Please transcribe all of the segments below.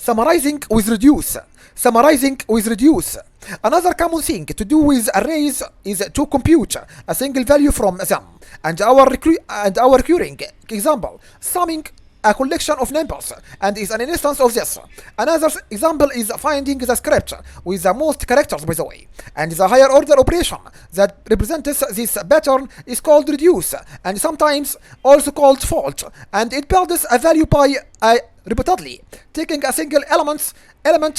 Summarizing with reduce. Summarizing with reduce. Another common thing to do with arrays is to compute a single value from them. And our recurring example, summing a collection of numbers and is an instance of this. Another example is finding the script with the most characters, by the way. And the higher order operation that represents this pattern is called reduce and sometimes also called fault. And it builds a value by repeatedly taking a single element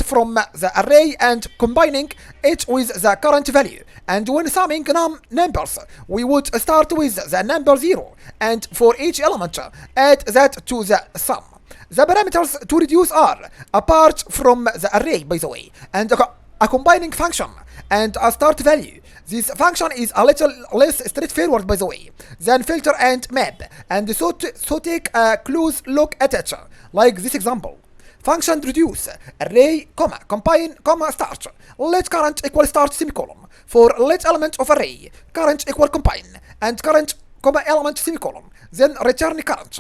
from the array and combining it with the current value. And when summing numbers, we would start with the number 0 and for each element add that to the sum. The parameters to reduce are apart from the array, by the way, and a combining function and a start value. This function is a little less straightforward, by the way, than filter and map, and so take a close look at it, like this example. Function reduce array, comma, combine, comma, start. Let current equal start semicolon. For let element of array, current equal combine, and current, comma, element semicolon. Then return current.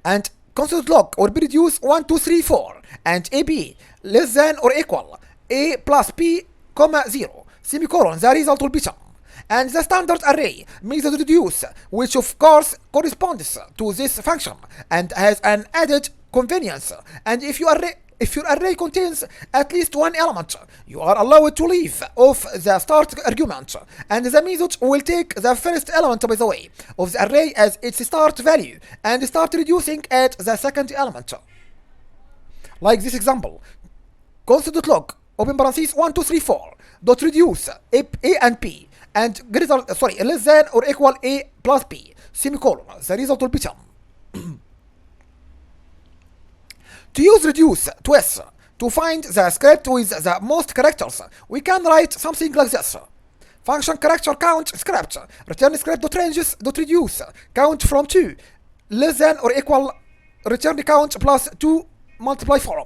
And constant log or be reduce 1, 2, 3, 4, and AB less than or equal A plus B, comma, 0, semicolon. The result will be sum. And the standard array method reduce, which of course corresponds to this function and has an added convenience. And if your array contains at least one element, you are allowed to leave off the start argument, and the method will take the first element, by the way, of the array as its start value and start reducing at the second element. Like this example, constant log open parentheses 1, 2, 3, 4 dot reduce a and b and less than or equal a plus b semicolon. The result will be sum. To use reduce twice to find the script with the most characters, we can write something like this. Function character count script, return script dot ranges dot reduce, count from 2, less than or equal return count plus 2 multiply from.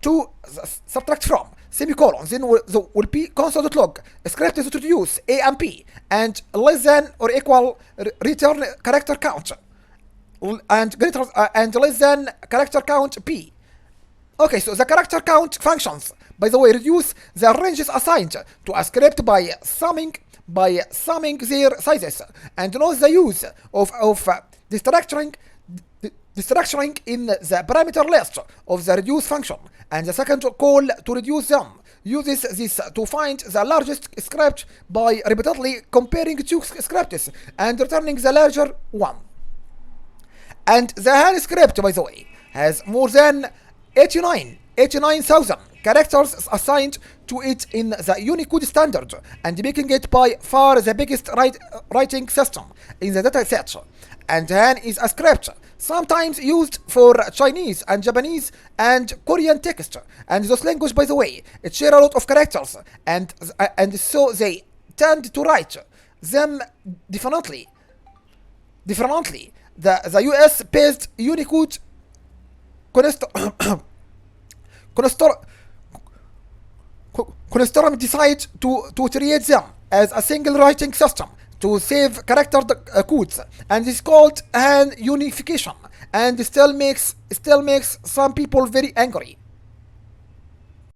2 subtract from, semicolon. Then will be console.log script is to reduce a and b and less than or equal return character count and greater and less than character count p. Okay, so the character count functions, by the way, reduce the ranges assigned to a script by summing their sizes, and note the use of destructuring in the parameter list of the reduce function, and the second call to reduce them uses this to find the largest script by repeatedly comparing two scripts and returning the larger one. And the hand script, by the way, has more than 89,000 characters assigned to it in the Unicode standard, and making it by far the biggest writing system in the dataset. And Han is a script sometimes used for Chinese and Japanese and Korean text, and those languages, by the way, it share a lot of characters, and so they tend to write them differently. The US-based Unicode consortium decided to treat them as a single writing system to save character codes, and it's called Han unification, and still makes some people very angry.